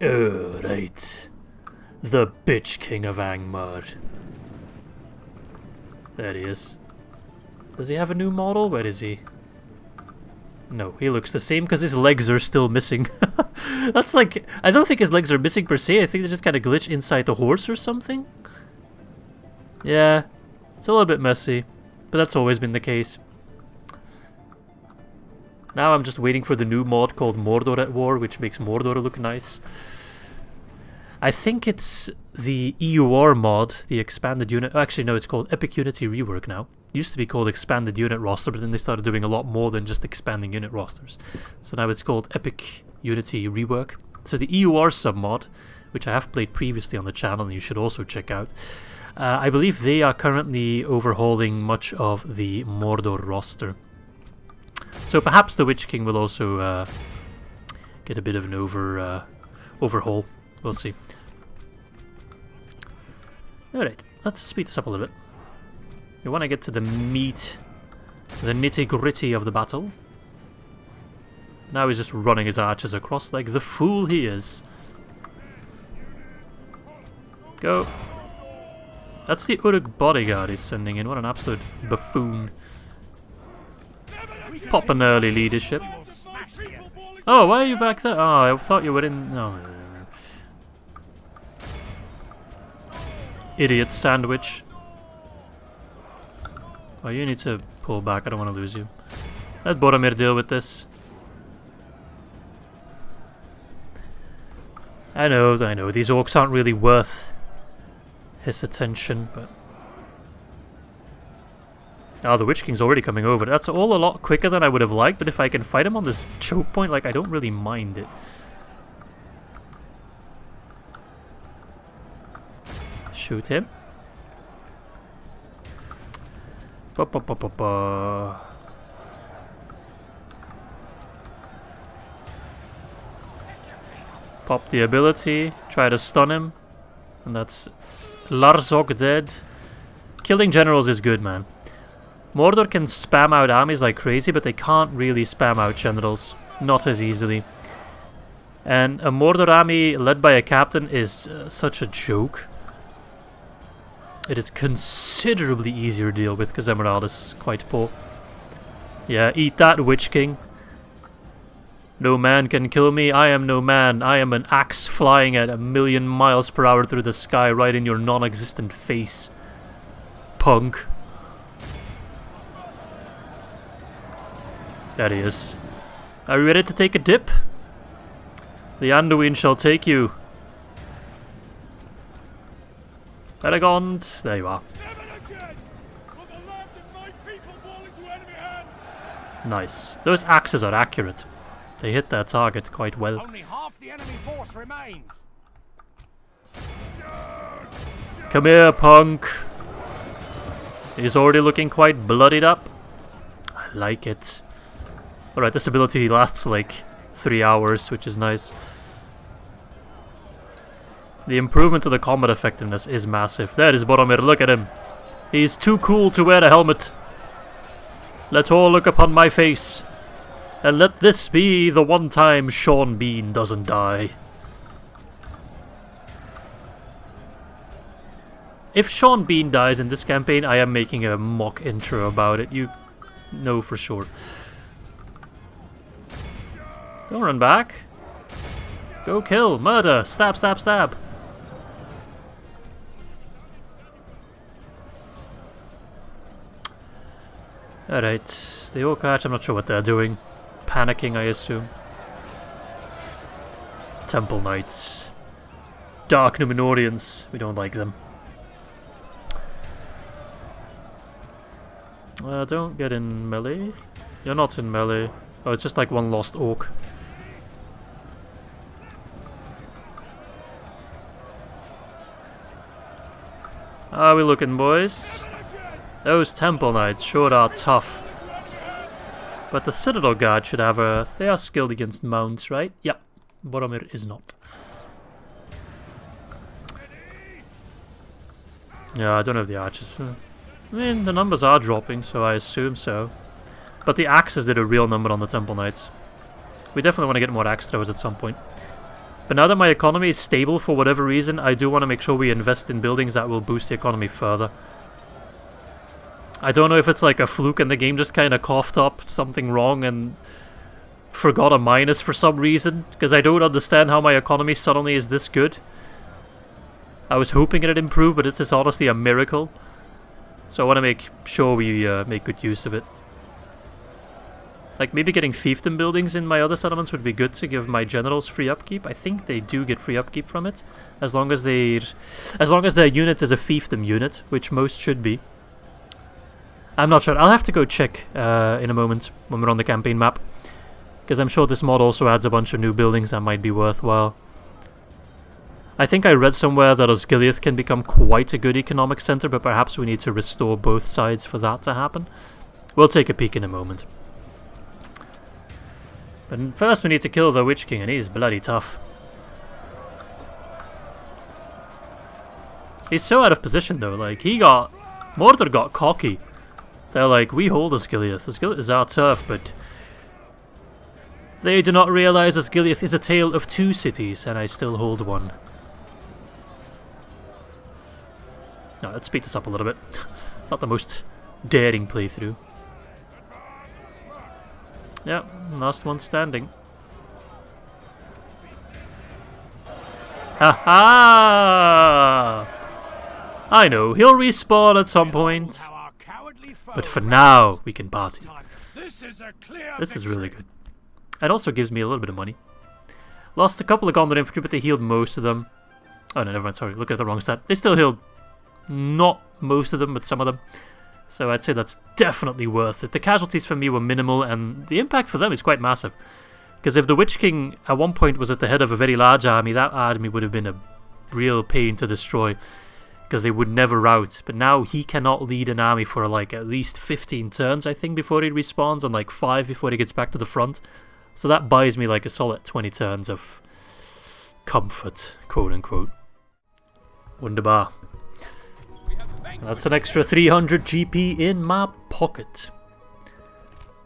Oh, right. The Bitch King of Angmar. There he is. Does he have a new model? Where is he? No, he looks the same because his legs are still missing. That's like... I don't think his legs are missing per se. I think they just kind of glitch inside the horse or something. Yeah, it's a little bit messy. But that's always been the case. Now I'm just waiting for the new mod called Mordor at War, which makes Mordor look nice. I think it's the EUR mod, the expanded unit... Actually, no, it's called Epic Unity Rework now. It used to be called Expanded Unit Roster, but then they started doing a lot more than just expanding unit rosters. So now it's called Epic Unity Rework. So the EUR submod, which I have played previously on the channel and you should also check out, I believe they are currently overhauling much of the Mordor roster. So perhaps the Witch King will also get a bit of an overhaul. We'll see. Alright, let's speed this up a little bit. We want to get to the meat, the nitty-gritty of the battle. Now he's just running his archers across like the fool he is. Go. That's the Uruk bodyguard he's sending in. What an absolute buffoon. Pop an early leadership. Oh, why are you back there? Oh, I thought you were in... No. Idiot sandwich. Oh, you need to pull back. I don't want to lose you. Let Boromir deal with this. I know. These orcs aren't really worth his attention, but... Oh, the Witch King's already coming over. That's all a lot quicker than I would have liked, but if I can fight him on this choke point, like, I don't really mind it. Shoot him. Pop the ability, try to stun him, and that's Larzok dead. Killing generals is good, man. Mordor can spam out armies like crazy, but they can't really spam out generals. Not as easily. And a Mordor army led by a captain is such a joke. It is considerably easier to deal with because Emerald is quite poor. Yeah, eat that, Witch King. No man can kill me. I am no man. I am an axe flying at 1,000,000 miles per hour through the sky right in your non-existent face. Punk. There he is. Are you ready to take a dip? The Anduin shall take you. Aragond. There you are. Nice. Those axes are accurate. They hit their target quite well. Only half the enemy force remains. Come here, punk. He's already looking quite bloodied up. I like it. Alright, this ability lasts like 3 hours, which is nice. The improvement to the combat effectiveness is massive. There is Boromir, look at him. He's too cool to wear a helmet. Let all look upon my face. And let this be the one time Sean Bean doesn't die. If Sean Bean dies in this campaign, I am making a mock intro about it. You know for sure. Don't run back. Go kill, murder, stab, stab, stab. Alright, the Orc Arch, I'm not sure what they're doing. Panicking, I assume. Temple Knights. Dark Númenorians. We don't like them. Don't get in melee. You're not in melee. Oh, it's just like one lost orc. How are we looking, boys? Those Temple Knights sure are tough. But the Citadel Guard should have a... They are skilled against mounts, right? Yeah. Boromir is not. Yeah, I don't have the archers. I mean, the numbers are dropping, so I assume so. But the axes did a real number on the Temple Knights. We definitely want to get more axe throwers at some point. But now that my economy is stable for whatever reason, I do want to make sure we invest in buildings that will boost the economy further. I don't know if it's like a fluke and the game just kind of coughed up something wrong and forgot a minus for some reason, because I don't understand how my economy suddenly is this good. I was hoping it'd improve, but it's just honestly a miracle. So I want to make sure we make good use of it. Like maybe getting fiefdom buildings in my other settlements would be good to give my generals free upkeep. I think they do get free upkeep from it, as long as their unit is a fiefdom unit, which most should be. I'm not sure. I'll have to go check in a moment when we're on the campaign map, because I'm sure this mod also adds a bunch of new buildings that might be worthwhile. I think I read somewhere that Osgiliath can become quite a good economic center, but perhaps we need to restore both sides for that to happen. We'll take a peek in a moment. But first we need to kill the Witch King, and he's bloody tough. He's so out of position though, like Mordor got cocky. They're like, we hold Osgiliath. Osgiliath is our turf, but they do not realize Osgiliath is a tale of two cities, and I still hold one. No, let's speed this up a little bit. It's not the most daring playthrough. Yeah, last one standing. Ha-ha! I know, he'll respawn at some point. But for now, we can party. This is really good. It also gives me a little bit of money. Lost a couple of Gondor infantry, but they healed most of them. Oh no, never mind, sorry, looking at the wrong stat. They still healed not most of them, but some of them. So I'd say that's definitely worth it. The casualties for me were minimal, and the impact for them is quite massive. Because if the Witch King at one point was at the head of a very large army, that army would have been a real pain to destroy. Because they would never rout. But now he cannot lead an army for like at least 15 turns, I think, before he respawns, and like 5 before he gets back to the front. So that buys me like a solid 20 turns of comfort, quote unquote. Wunderbar. That's an extra 300 GP in my pocket.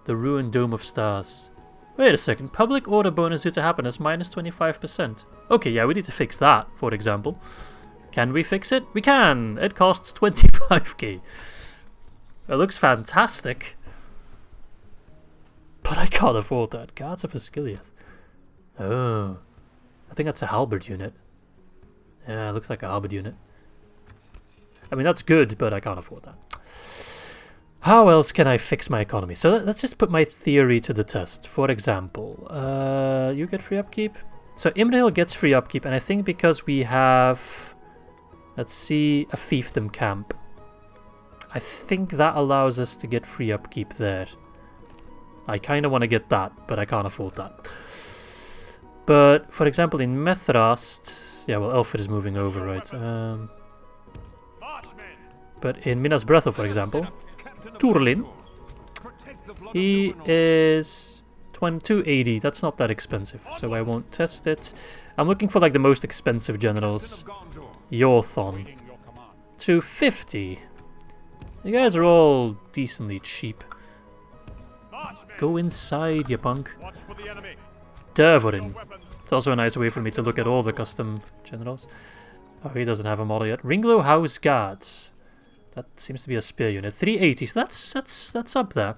The Ruined Dome of Stars. Wait a second, public order bonus due to happiness minus 25%. Okay, yeah, we need to fix that, for example. Can we fix it? We can! It costs 25k. It looks fantastic. But I can't afford that. Guards of Osgiliath. Oh. I think that's a halberd unit. Yeah, it looks like a halberd unit. I mean, that's good, but I can't afford that. How else can I fix my economy? So let's just put my theory to the test. For example, you get free upkeep. So Imrahil gets free upkeep, and I think because we have, let's see, a fiefdom camp. I think that allows us to get free upkeep there. I kind of want to get that, but I can't afford that. But, for example, in Methrast... Yeah, well, Elfrid is moving over, right? But in Minas Ithil, for example, Turlin, he is 280. That's not that expensive, so I won't test it. I'm looking for like the most expensive generals. Yorthon, 250. You guys are all decently cheap. Go inside, you punk. Dervorin. It's also a nice way for me to look at all the custom generals. Oh, he doesn't have a model yet. Ringlow House Guards. That seems to be a spear unit. 380. So that's up there.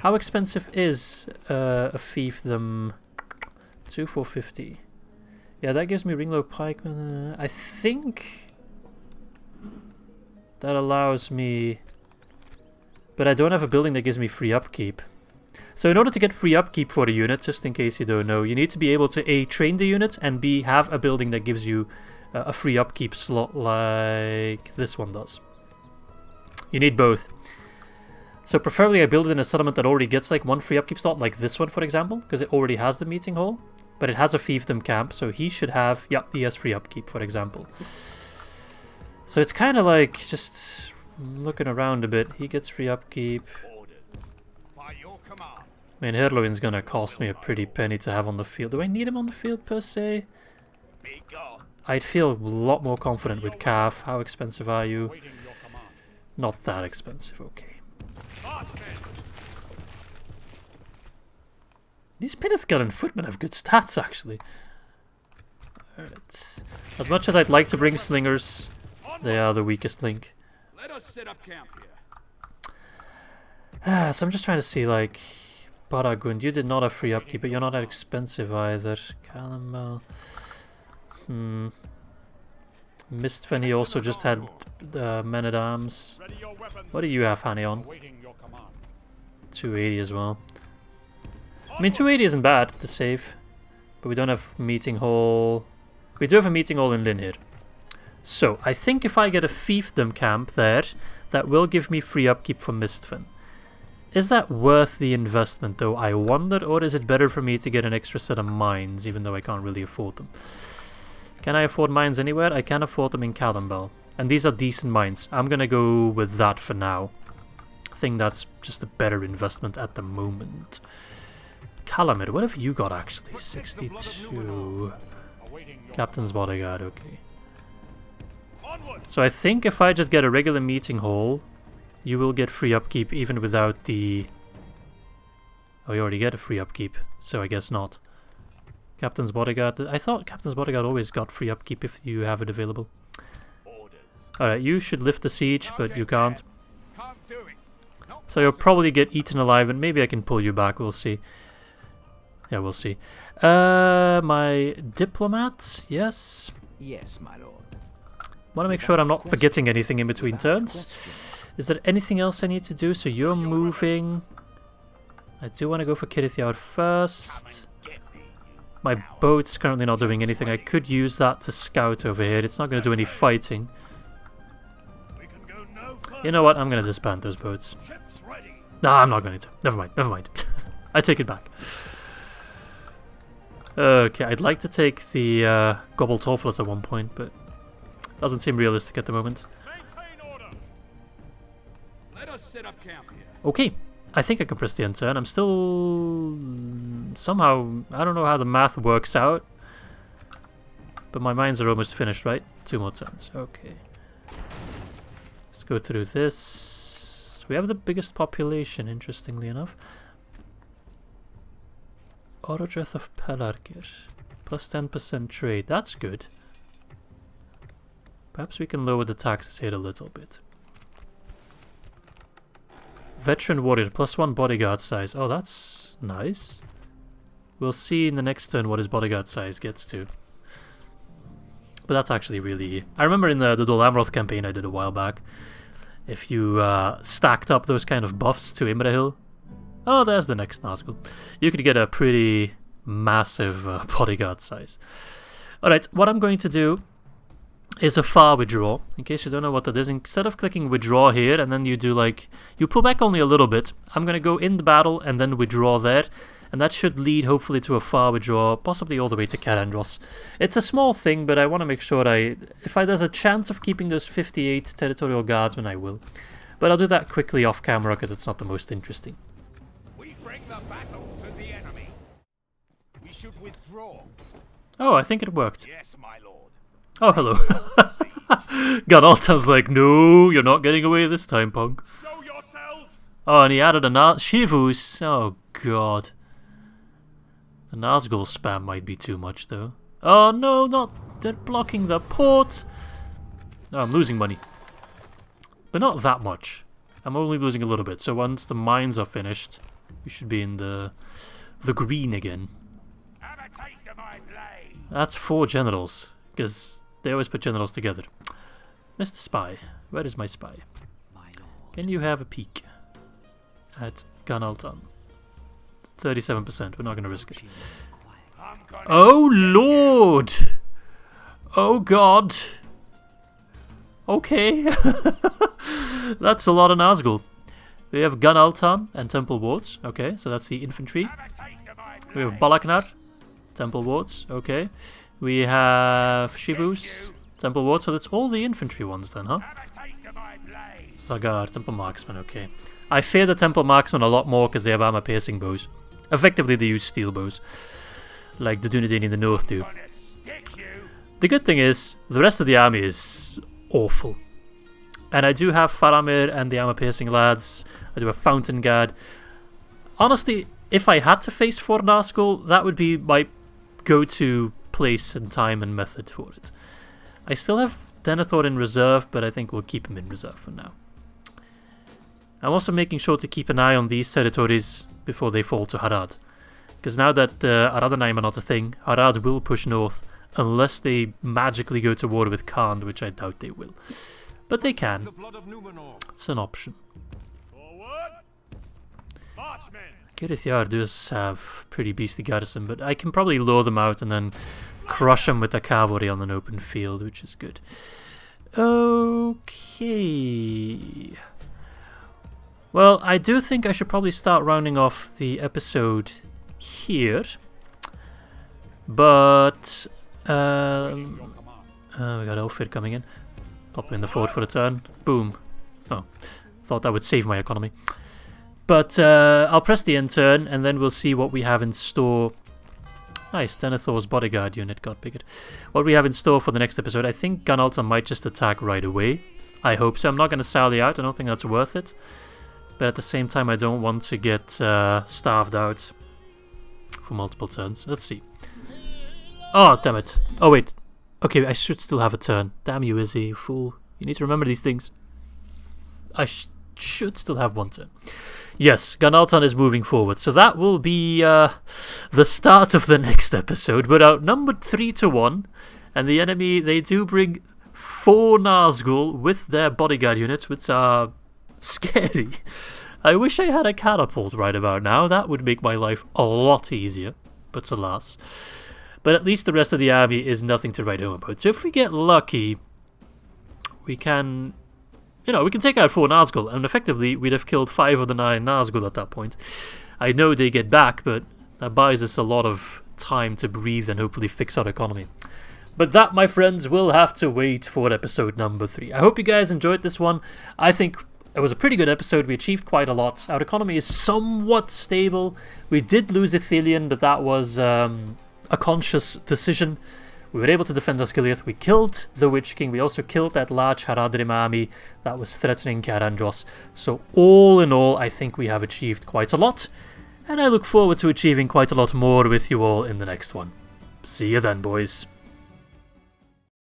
How expensive is a fiefdom? 2450. Yeah, that gives me Ringlow Pikemen. I think that allows me, but I don't have a building that gives me free upkeep. So in order to get free upkeep for a unit, just in case you don't know, you need to be able to A, train the unit, and B, have a building that gives you a free upkeep slot like this one does. You need both. So preferably I build it in a settlement that already gets like one free upkeep slot, like this one for example, because it already has the meeting hall, but it has a fiefdom camp, so he should have, yep, he has free upkeep for example. So it's kind of like just looking around a bit. He gets free upkeep. I mean, Herluin's gonna cost me a pretty penny to have on the field. Do I need him on the field per se? I'd feel a lot more confident with Cav. How expensive are you? Not that expensive, okay. These Pinnithgun and Footmen have good stats, actually. Alright. As much as I'd like to bring Slingers, they are the weakest link. Let us set up camp here. So I'm just trying to see, like... Baragund, you did not have free upkeep, but you're not that expensive either. Calamel. Mistfen, he also just had Men-at-Arms. What do you have, Anárion? 280 as well. I mean, 280 isn't bad to save. But we don't have meeting hall. We do have a meeting hall in Linhir. So, I think if I get a fiefdom camp there, that will give me free upkeep for Mistfen. Is that worth the investment though, I wonder, or is it better for me to get an extra set of mines, even though I can't really afford them? Can I afford mines anywhere? I can afford them in Callambel. And these are decent mines. I'm gonna go with that for now. I think that's just a better investment at the moment. Calamid, what have you got actually? 62. Captain's Bodyguard, okay. So I think if I just get a regular meeting hall, you will get free upkeep even without the... Oh, you already get a free upkeep, so I guess not. Captain's Bodyguard... I thought Captain's Bodyguard always got free upkeep if you have it available. Alright, you should lift the siege, but you can't. Can't do it. Not So you'll probably get eaten alive, and maybe I can pull you back, we'll see. Yeah, we'll see. My diplomat, yes. Yes, my lord. Want to make sure I'm not forgetting anything in between turns. Is there anything else I need to do? So you're moving. I do want to go for Kirithjar first. My boat's currently not doing anything. I could use that to scout over here. It's not going to do any fighting. We can go no further. You know what? I'm going to disband those boats. Ships ready. Nah, I'm not going to. Never mind. Never mind. I take it back. Okay, I'd like to take the Gobble Torfless at one point, but doesn't seem realistic at the moment. Maintain order. Let us set up camp here. Okay, I think I can press the end turn. I'm still... somehow... I don't know how the math works out. But my mines are almost finished, right? 2 more turns. Okay. Let's go through this. We have the biggest population, interestingly enough. Orodreth of Pelargir. Plus 10% trade. That's good. Perhaps we can lower the taxes here a little bit. Veteran warrior, plus 1 bodyguard size. Oh, that's nice. We'll see in the next turn what his bodyguard size gets to. But that's actually really... I remember in the Dol Amroth campaign I did a while back, if you stacked up those kind of buffs to Imrahil... Oh, there's the next Nazgul. You could get a pretty massive bodyguard size. Alright, what I'm going to do is a far withdraw. In case you don't know what that is, instead of clicking withdraw here and then you do like... You pull back only a little bit. I'm going to go in the battle and then withdraw there. And that should lead hopefully to a far withdraw, possibly all the way to Karandros. It's a small thing, but I want to make sure if there's a chance of keeping those 58 territorial guardsmen, I will. But I'll do that quickly off camera because it's not the most interesting. We bring the battle to the enemy. We should withdraw. Oh, I think it worked. Yes, my lord. Oh, hello. Ganalta's like, no, you're not getting away this time, punk. Show yourselves. Oh, and he added a Shivus. Oh, God. The Nazgul spam might be too much, though. Oh, no, not... They're blocking the port. Oh, I'm losing money. But not that much. I'm only losing a little bit. So once the mines are finished, we should be in the green again. Have a taste of my blade. That's 4 generals, because they always put generals together. Mr. Spy, where is my spy? My lord. Can you have a peek at Ganaltan? It's 37%, we're not going to risk it. I'm gonna Oh Lord! Oh God! Okay. That's a lot of Nazgul. We have Ganaltan and Temple Wards. Okay, so that's the infantry. have a taste of my We have blade. Balaknar, Temple Wards. Okay. We have Shivus, Temple Wards. So that's all the infantry ones then, huh? Have a taste of my blade. Sagar, Temple Marksman. Okay. I fear the Temple Marksman a lot more because they have armor-piercing bows. Effectively, they use steel bows, like the Dunedain in the north do. Gonna stick you. The good thing is, the rest of the army is awful. And I do have Faramir and the armor-piercing lads. I do have Fountain Guard. Honestly, if I had to face 4 Nazgul, that would be my go-to place and time and method for it. I still have Denethor in reserve, but I think we'll keep him in reserve for now. I'm also making sure to keep an eye on these territories before they fall to Harad. Because now that Aradanaim are not a thing, Harad will push north, unless they magically go to war with Khan, which I doubt they will. But they can. The blood of Númenor. It's an option. Forward. Marchmen. Kirithjar does have pretty beastly garrison, but I can probably lure them out and then crush them with the cavalry on an open field, which is good. Okay. Well, I do think I should probably start rounding off the episode here. But we got Elfir coming in. Pop in the fort for a turn. Boom. Oh, thought that would save my economy. But I'll press the end turn, and then we'll see what we have in store. Nice, Denethor's bodyguard unit got bigger. What we have in store for the next episode. I think Ganalta might just attack right away. I hope so. I'm not going to sally out. I don't think that's worth it. But at the same time, I don't want to get starved out for multiple turns. Let's see. Oh, damn it. Oh, wait. Okay, I should still have a turn. Damn you, Izzy, you fool. You need to remember these things. I should still have one turn. Yes, Ganaltan is moving forward, so that will be the start of the next episode. We're outnumbered 3-1, and the enemy, they do bring 4 Nazgul with their bodyguard units, which are scary. I wish I had a catapult right about now. That would make my life a lot easier, but alas. But at least the rest of the army is nothing to write home about. So if we get lucky, we can... we can take out 4 Nazgul, and effectively we'd have killed 5 of the 9 Nazgul at that point. I know they get back, but that buys us a lot of time to breathe and hopefully fix our economy. But that, my friends, will have to wait for episode number 3. I hope you guys enjoyed this one. I think it was a pretty good episode. We achieved quite a lot. Our economy is somewhat stable. We did lose Ithilien, but that was a conscious decision. We were able to defend Osgiliath. We killed the Witch King. We also killed that large Haradrim army that was threatening Karandros. So all in all, I think we have achieved quite a lot. And I look forward to achieving quite a lot more with you all in the next one. See you then, boys.